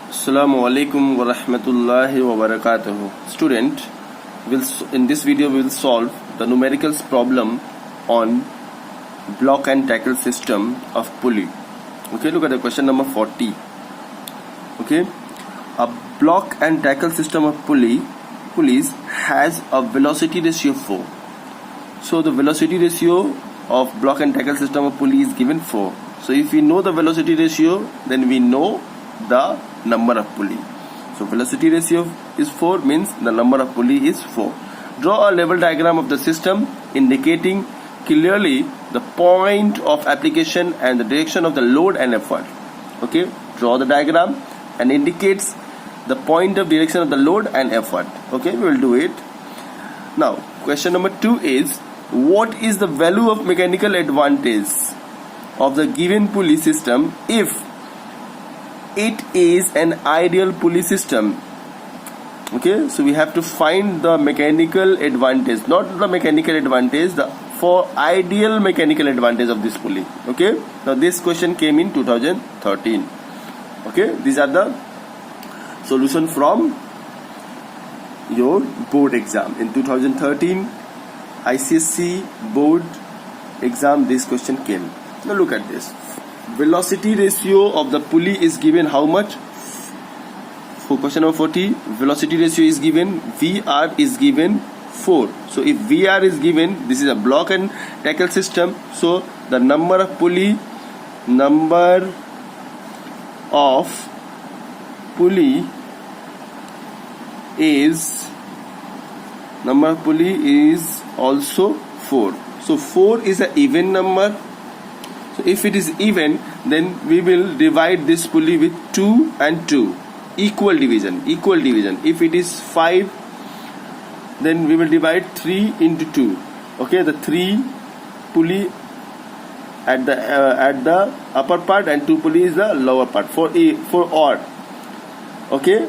Assalamu alaikum wa rahmatullahi wa barakatuh. Student, in this video we will solve the numericals problem on block and tackle system of pulley. Okay, look at the question number 40. Okay, a block and tackle system of pulleys has a velocity ratio 4. So the velocity ratio of block and tackle system of pulley is given 4. So if we know the velocity ratio, then we know the number of pulley. So velocity ratio is 4, means the number of pulley is 4. Draw a level diagram of the system indicating clearly the point of application and the direction of the load and effort. Okay, draw the diagram and indicates the point of direction of the load and effort. Okay, we will do it. Now question number 2 is, what is the value of mechanical advantage of the given pulley system if it is an ideal pulley system? Okay, so we have to find the mechanical advantage, not the mechanical advantage, for ideal mechanical advantage of this pulley. Okay, now this question came in 2013. Okay, these are the solution from your board exam in 2013 ICSE board exam. This question came. Now look at this. Velocity ratio of the pulley is given how much? For question number 40, velocity ratio is given, VR is given 4. So if VR is given, this is a block and tackle system, so the number of pulley is also 4. So 4 is an even number. So if it is even, then we will divide this pulley with 2 and 2. Equal division. If it is 5, then we will divide 3 into 2. Okay, the 3 pulley at the upper part and 2 pulley is the lower part for odd. Okay,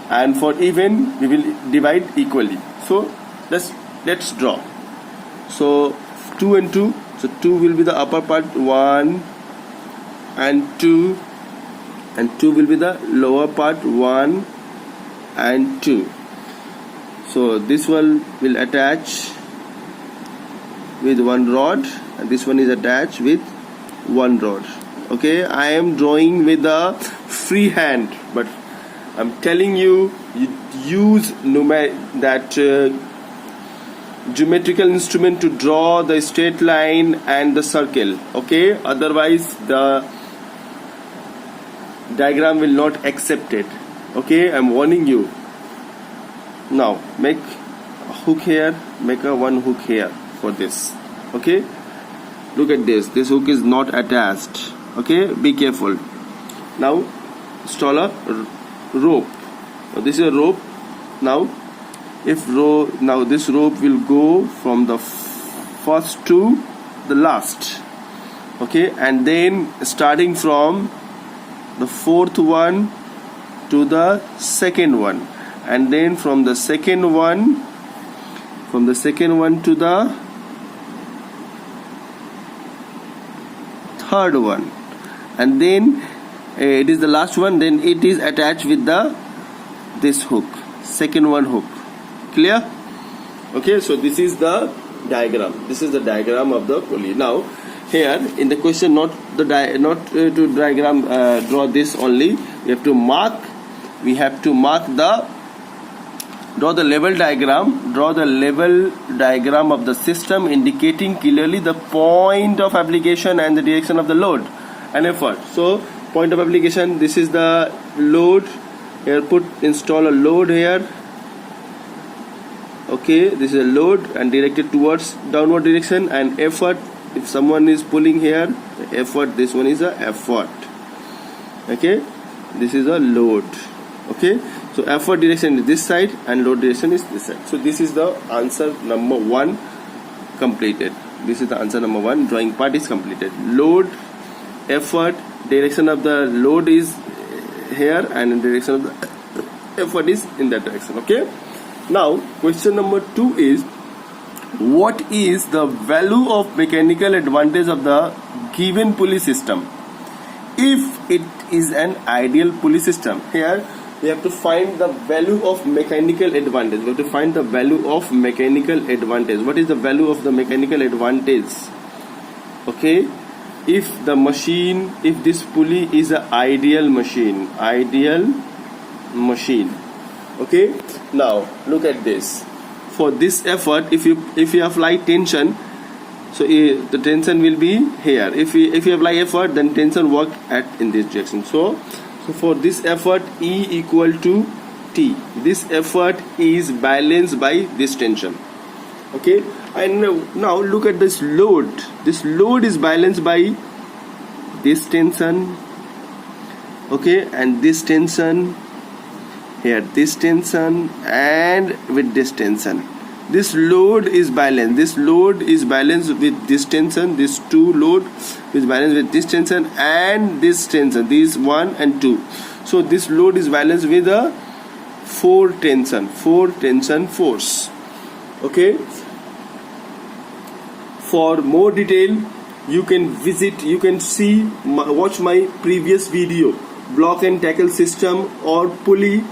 and for even we will divide equally. So let's draw. So 2 and 2. So 2 will be the upper part, 1 and 2, and 2 will be the lower part, 1 and 2. So this one will attach with one rod and this one is attached with one rod. Okay, I am drawing with a free hand, but I'm telling you, use geometrical instrument to draw the straight line and the circle. Okay, otherwise the diagram will not accept it. Okay, I'm warning you. Now make a hook here, make a one hook here for this. Okay, look at this hook is not attached. Okay, be careful. Now install a rope. This is a rope. Now this rope will go from the first to the last. Okay, and then starting from the fourth one to the second one, and then from the second one to the third one, and then it is the last one, then it is attached with this hook, second one hook. Clear? Okay, so this is the diagram. This is the diagram of the pulley. Now here in the question, not to diagram, draw this only. We have to mark draw the level diagram of the system indicating clearly the point of application and the direction of the load and effort. So point of application, this is the load. Here install a load here. Okay, this is a load and directed towards downward direction, and effort, if someone is pulling here, the effort, this one is a effort. Okay, this is a load. Okay, so effort direction is this side and load direction is this side. So this is the answer number 1 completed. This is the answer number 1. Drawing part is completed. Load, effort, direction of the load is here and direction of the effort is in that direction. Okay, now question number 2 is, what is the value of mechanical advantage of the given pulley system if it is an ideal pulley system. Here we have to find the value of mechanical advantage. We have to find the value of mechanical advantage. What is the value of the mechanical advantage? Okay, if this pulley is an ideal machine, okay. Now look at this. For this effort, if you apply tension, so the tension will be here. If you apply effort, then tension work in this direction. So for this effort, E equal to T. This effort is balanced by this tension. Okay, and now look at this load. This load is balanced by this tension. Okay, and this tension here, this tension, and with this tension. This load is balanced. This load is balanced with this tension. This two load is balanced with this tension and this tension. These 1 and 2. So this load is balanced with a 4 tension force. Okay. For more detail, you can watch my previous video, block and tackle system or pulley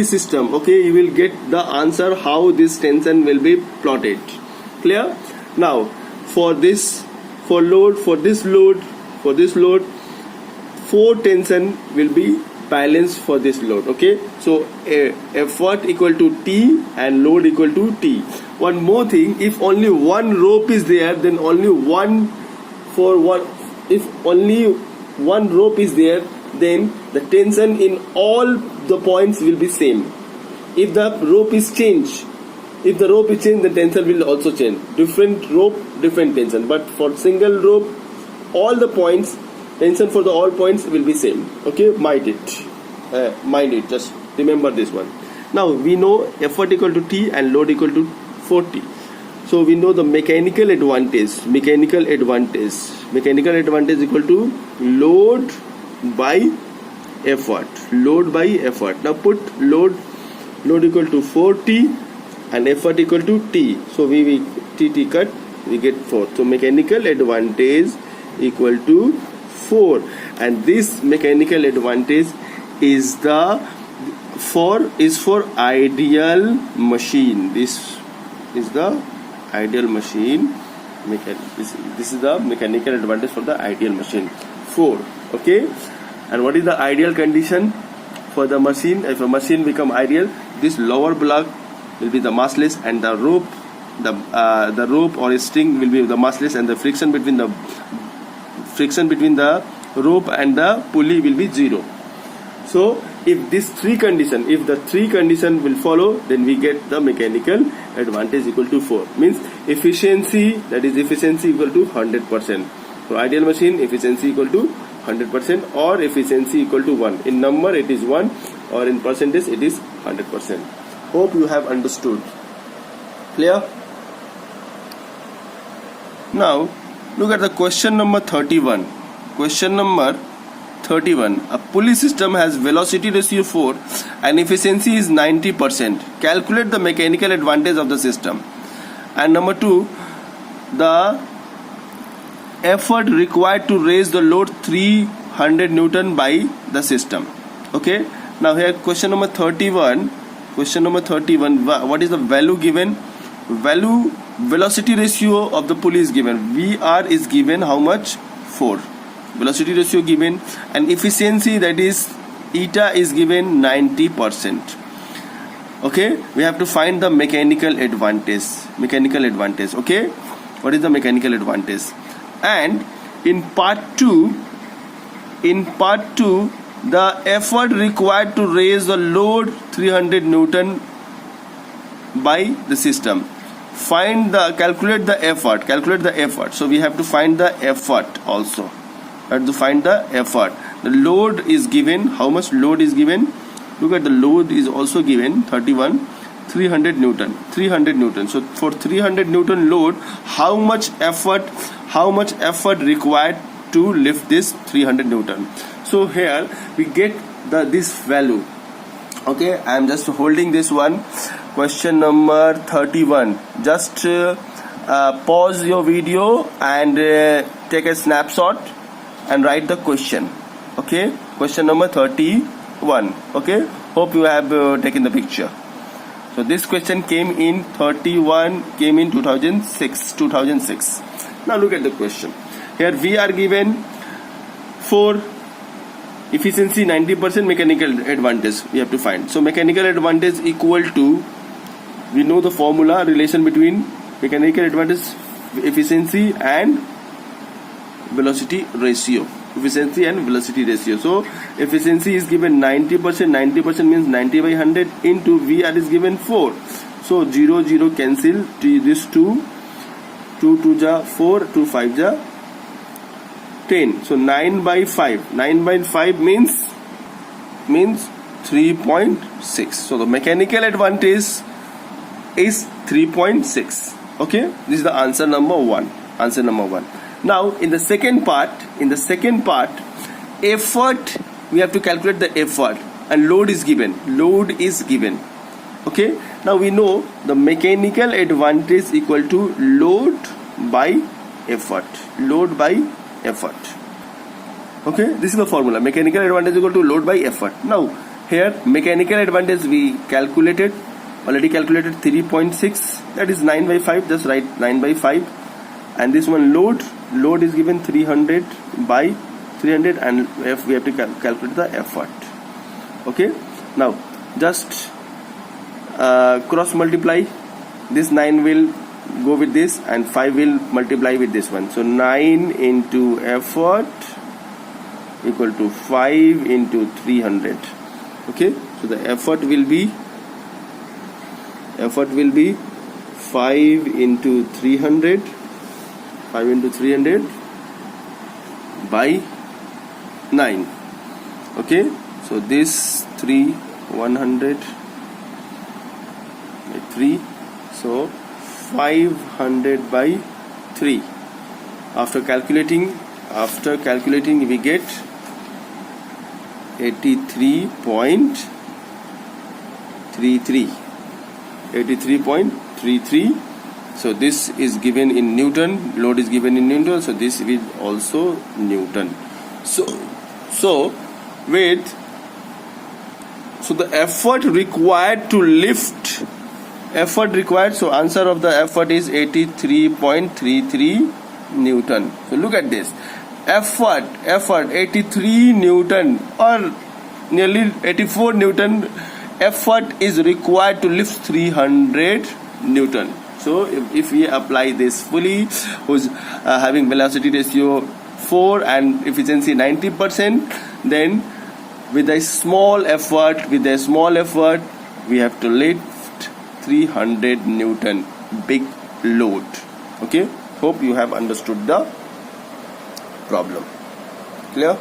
system. Okay, you will get the answer how this tension will be plotted. Clear? Now for this load, 4 tension will be balanced for this load. Okay, so effort equal to T and load equal to T. One more thing, if only one rope is there, then if only one rope is there, then the tension in all the points will be same. If the rope is changed, the tension will also change. Different rope, different tension. But for single rope, all the points, tension for the all points will be same. Okay, mind it. Just remember this one. Now we know effort equal to T and load equal to 4T. So we know the mechanical advantage. Mechanical advantage equal to load by effort. Now put load equal to 4T and effort equal to T. So we T cut, we get 4. So mechanical advantage equal to 4, and this mechanical advantage is for ideal machine. This is the ideal machine. This is the mechanical advantage for the ideal machine. 4. Okay, and what is the ideal condition for the machine? If a machine become ideal, this lower block will be the massless, and the rope, the rope or string will be the massless, and the friction between the rope and the pulley will be 0. So if the three condition will follow, then we get the mechanical advantage equal to 4. Means efficiency, that is efficiency equal to 100%. For ideal machine, efficiency equal to 100% or efficiency equal to 1. In number it is 1, or in percentage it is 100%. Hope you have understood. Clear? Now look at the question number 31. Question number 31. A pulley system has velocity ratio 4 and efficiency is 90%. Calculate the mechanical advantage of the system. And number 2, the effort required to raise the load 300 Newton by the system. Okay. Now here question number 31. What is the value given? Velocity ratio of the pulley is given. VR is given how much? 4. Velocity ratio given, and efficiency, that is eta, is given 90%. Okay, we have to find the mechanical advantage. Okay, what is the mechanical advantage? And in part 2, the effort required to raise the load 300 Newton by the system. Calculate the effort. So we have to find the effort also. The load is given. How much load is given? Look at the load is also given 300 Newton. So for 300 Newton load, how much effort required to lift this 300 Newton? So here we get this value. Okay, I am just holding this one. Question number 31. Just pause your video and take a snapshot and write the question. Okay, question number 31. Okay, hope you have taken the picture. So this question came in 2006. Now look at the question. Here we are given for efficiency 90%, mechanical advantage we have to find. So mechanical advantage equal to, we know the formula, relation between mechanical advantage, efficiency and velocity ratio. Efficiency and velocity ratio. So efficiency is given 90%. 90% means 90 by 100 into VR is given 4. So 0 0 cancel. This 2 2 ja 4, 2 5 ja 10. So 9 by 5. 9 by 5 means 3.6. So the mechanical advantage is 3.6. Okay, this is the answer number 1. Answer number 1. Now in the second part, effort, we have to calculate the effort, and load is given. Okay, now we know the mechanical advantage equal to load by effort. Okay, this is the formula. Mechanical advantage equal to load by effort. Now here mechanical advantage we already calculated 3.6, that is 9 by 5. Just write 9 by 5. And this one load is given 300 by 300, and we have to calculate the effort. Okay, now just cross multiply. This 9 will go with this and 5 will multiply with this one. So 9 into effort equal to 5 into 300. Okay, so the effort will be 5 into 300 by 9. Okay, so this 100 by 3, so 500 by 3. After calculating we get 83.33. So this is given in Newton, load is given in Newton, so this is also Newton. So the effort required to lift, so answer of the effort is 83.33 Newton. So look at this, effort 83 Newton or nearly 84 Newton. Effort is required to lift 300 Newton. So if we apply this fully, who's having velocity ratio 4 and efficiency 90%, then with a small effort we have to lift 300 Newton, big load. Okay, hope you have understood the problem. Clear?